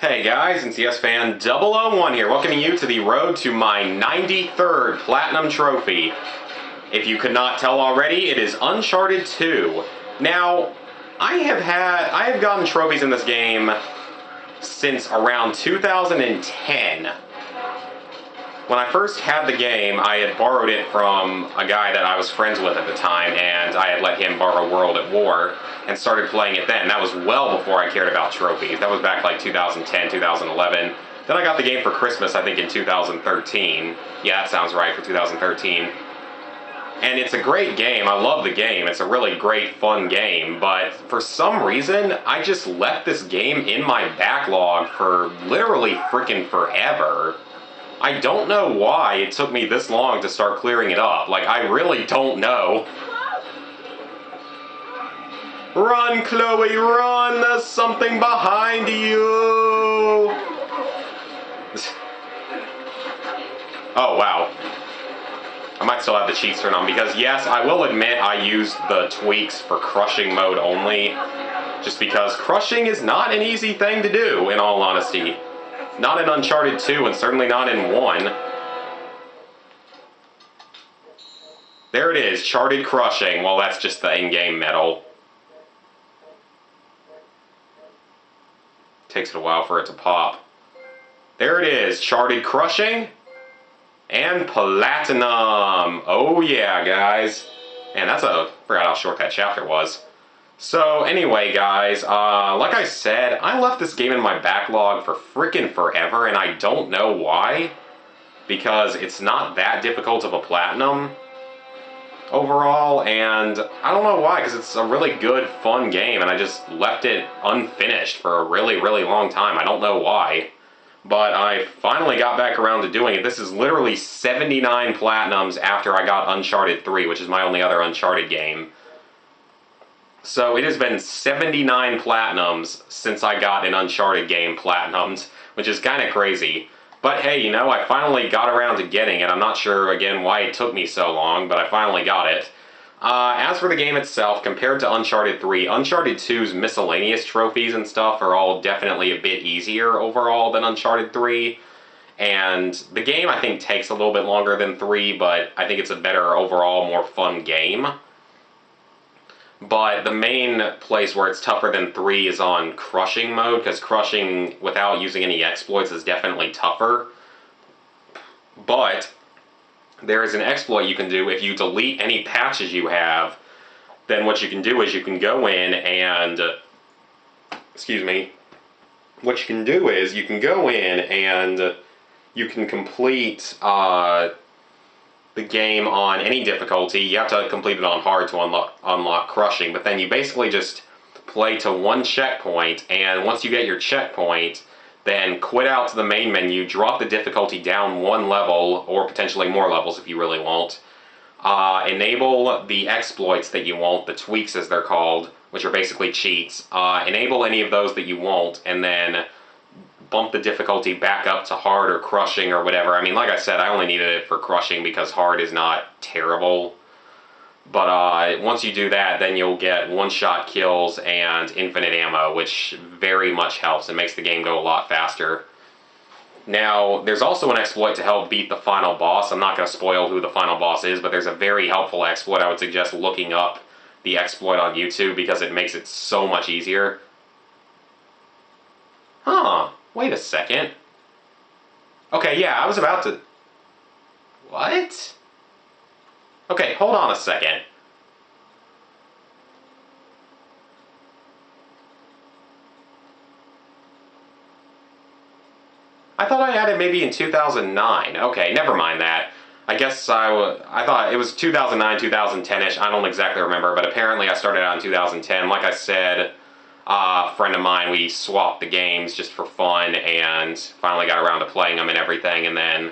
Hey guys, it's YesFan001 here, welcoming you to the road to my 93rd Platinum Trophy. If you could not tell already, it is Uncharted 2. Now, I have gotten trophies in this game since around 2010. When I first had the game, I had borrowed it from a guy that I was friends with at the time, and I had let him borrow World at War, and started playing it then. That was well before I cared about trophies. That was back like 2010, 2011. Then I got the game for Christmas, I think in 2013. Yeah, that sounds right, for 2013. And it's a great game. I love the game. It's a really great, fun game. But for some reason, I just left this game in my backlog for literally freaking forever. I don't know why it took me this long to start clearing it up. Like, I really don't know. Run, Chloe, run! There's something behind you! Oh, wow. I might still have the cheats turned on, because yes, I will admit I used the tweaks for crushing mode only, just because crushing is not an easy thing to do, in all honesty. Not in Uncharted 2, and certainly not in 1. There it is, charted crushing. Well, that's just the in-game medal. Takes it a while for it to pop. There it is, charted crushing and platinum. Oh yeah, guys. Man, forgot how short that chapter was. So anyway, guys, like I said, I left this game in my backlog for frickin' forever, and I don't know why, because it's not that difficult of a platinum overall, and I don't know why, because it's a really good, fun game, and I just left it unfinished for a really, really long time. I don't know why, but I finally got back around to doing it. This is literally 79 platinums after I got Uncharted 3, which is my only other Uncharted game. So it has been 79 platinums since I got an Uncharted game platinumed, which is kind of crazy. But hey, you know, I finally got around to getting it. I'm not sure, again, why it took me so long, but I finally got it. As for the game itself, compared to Uncharted 3, Uncharted 2's miscellaneous trophies and stuff are all definitely a bit easier overall than Uncharted 3. And the game, I think, takes a little bit longer than 3, but I think it's a better overall, more fun game. But the main place where it's tougher than 3 is on crushing mode, because crushing without using any exploits is definitely tougher. But there is an exploit you can do. If you delete any patches you have, then what you can do is you can go in and... What you can do is you can go in and you can complete... the game on any difficulty. You have to complete it on hard to unlock crushing, but then you basically just play to one checkpoint, and once you get your checkpoint, then quit out to the main menu, drop the difficulty down one level, or potentially more levels if you really want. Enable the exploits that you want, the tweaks as they're called, which are basically cheats. Enable any of those that you want, and then bump the difficulty back up to hard or crushing or whatever. I mean, like I said, I only needed it for crushing because hard is not terrible. But once you do that, then you'll get one-shot kills and infinite ammo, which very much helps. It makes the game go a lot faster. Now, there's also an exploit to help beat the final boss. I'm not going to spoil who the final boss is, but there's a very helpful exploit. I would suggest looking up the exploit on YouTube because it makes it so much easier. Huh. Wait a second. Okay, yeah, I was about to... What? Okay, hold on a second. I thought I had it maybe in 2009. Okay, never mind that. I guess I thought it was 2009, 2010-ish. I don't exactly remember, but apparently I started out in 2010. Like I said... a friend of mine, we swapped the games just for fun and finally got around to playing them and everything, and then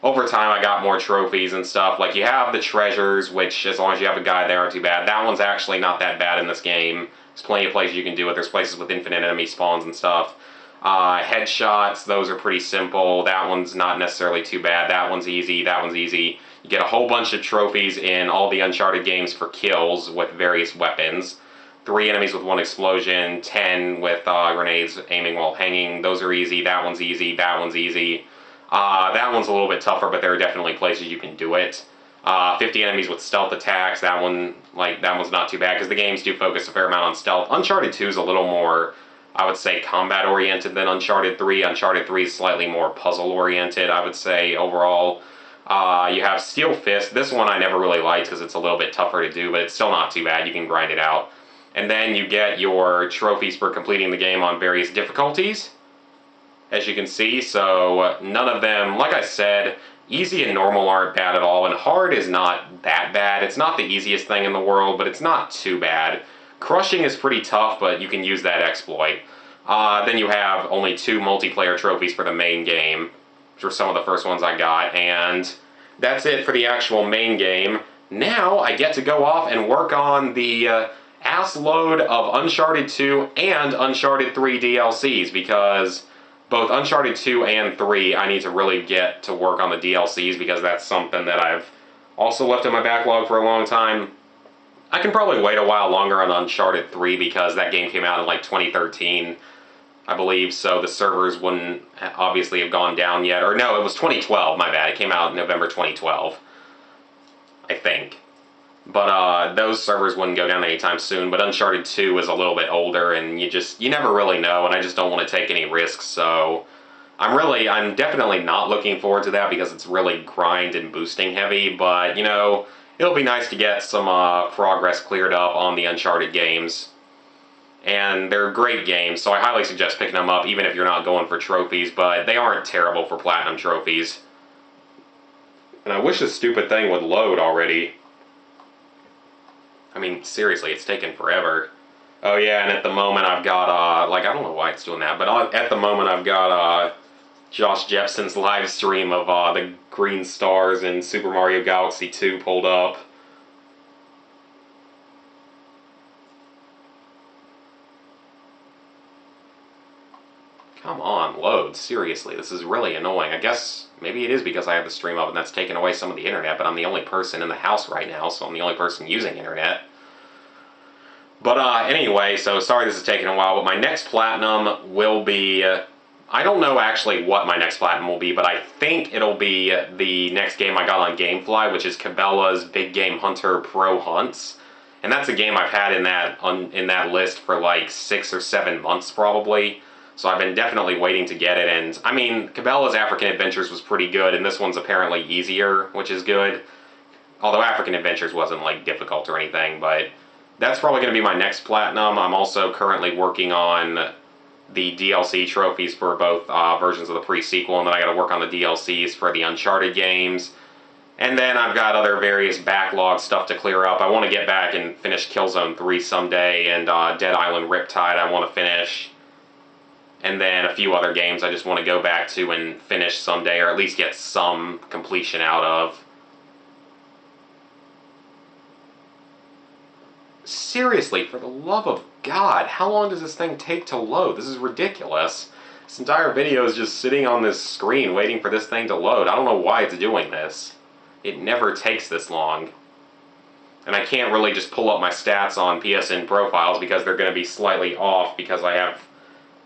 over time I got more trophies and stuff. Like, you have the treasures, which as long as you have a guide, they aren't too bad. That one's actually not that bad in this game. There's plenty of places you can do it. There's places with infinite enemy spawns and stuff. Headshots, those are pretty simple. That one's not necessarily too bad. That one's easy. That one's easy. You get a whole bunch of trophies in all the Uncharted games for kills with various weapons. 3 enemies with 1 explosion, 10 with grenades aiming while hanging. Those are easy. That one's easy. That one's easy. That one's a little bit tougher, but there are definitely places you can do it. 50 enemies with stealth attacks. That one's not too bad because the games do focus a fair amount on stealth. Uncharted 2 is a little more, I would say, combat oriented than Uncharted 3. Uncharted 3 is slightly more puzzle oriented, I would say, overall. You have Steel Fist. This one I never really liked because it's a little bit tougher to do, but it's still not too bad. You can grind it out. And then you get your trophies for completing the game on various difficulties, as you can see. So none of them, like I said, easy and normal aren't bad at all, and hard is not that bad. It's not the easiest thing in the world, but it's not too bad. Crushing is pretty tough, but you can use that exploit. Then you have only 2 multiplayer trophies for the main game, which were some of the first ones I got, and that's it for the actual main game. Now I get to go off and work on the ass load of Uncharted 2 and Uncharted 3 DLCs, because both Uncharted 2 and 3 I need to really get to work on the DLCs, because that's something that I've also left in my backlog for a long time. I can probably wait a while longer on Uncharted 3 because that game came out in like 2013, I believe, so the servers wouldn't obviously have gone down yet. Or no, it was 2012, my bad. It came out in November 2012, I think. But those servers wouldn't go down anytime soon. But Uncharted 2 is a little bit older, and you never really know, and I just don't want to take any risks, so I'm definitely not looking forward to that because it's really grind and boosting heavy, but, you know, it'll be nice to get some progress cleared up on the Uncharted games. And they're great games, so I highly suggest picking them up, even if you're not going for trophies, but they aren't terrible for platinum trophies. And I wish this stupid thing would load already. I mean, seriously, it's taken forever. Oh yeah, and at the moment I've got, I don't know why it's doing that, but at the moment I've got, Josh Jepson's live stream of, the green stars in Super Mario Galaxy 2 pulled up. Come on, load. Seriously, this is really annoying. I guess maybe it is because I have the stream up and that's taken away some of the internet, but I'm the only person in the house right now, so I'm the only person using internet. But anyway, so sorry this is taking a while, but my next platinum will be... I don't know actually what my next platinum will be, but I think it'll be the next game I got on GameFly, which is Cabela's Big Game Hunter Pro Hunts. And that's a game I've had in that list for like 6 or 7 months probably. So I've been definitely waiting to get it, and I mean, Cabela's African Adventures was pretty good, and this one's apparently easier, which is good. Although African Adventures wasn't like difficult or anything, but that's probably going to be my next platinum. I'm also currently working on the DLC trophies for both versions of the pre-sequel, and then I got to work on the DLCs for the Uncharted games. And then I've got other various backlog stuff to clear up. I want to get back and finish Killzone 3 someday, and Dead Island Riptide I want to finish. And then a few other games I just want to go back to and finish someday, or at least get some completion out of. Seriously, for the love of God, how long does this thing take to load? This is ridiculous. This entire video is just sitting on this screen waiting for this thing to load. I don't know why it's doing this. It never takes this long. And I can't really just pull up my stats on PSN profiles because they're going to be slightly off because I have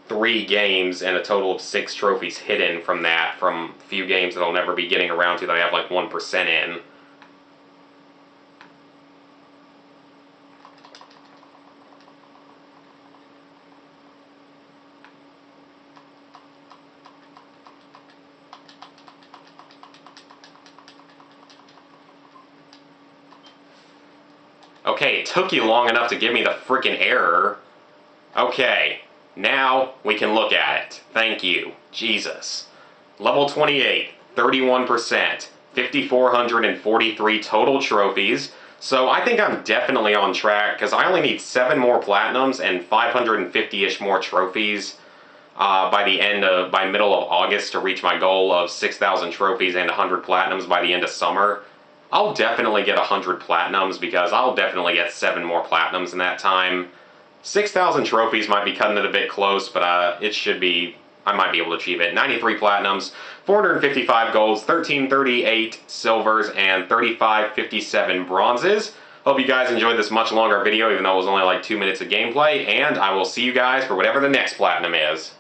3 games and a total of 6 trophies hidden from a few games that I'll never be getting around to that I have like 1% in. Okay, it took you long enough to give me the frickin' error. Okay. Now we can look at it. Thank you. Jesus. Level 28, 31%, 5,443 total trophies. So I think I'm definitely on track because I only need 7 more platinums and 550-ish more trophies by middle of August to reach my goal of 6,000 trophies and 100 platinums by the end of summer. I'll definitely get 100 platinums because I'll definitely get 7 more platinums in that time. 6,000 trophies might be cutting it a bit close, but it should be, I might be able to achieve it. 93 platinums, 455 golds, 1338 silvers, and 3557 bronzes. Hope you guys enjoyed this much longer video, even though it was only like 2 minutes of gameplay, and I will see you guys for whatever the next platinum is.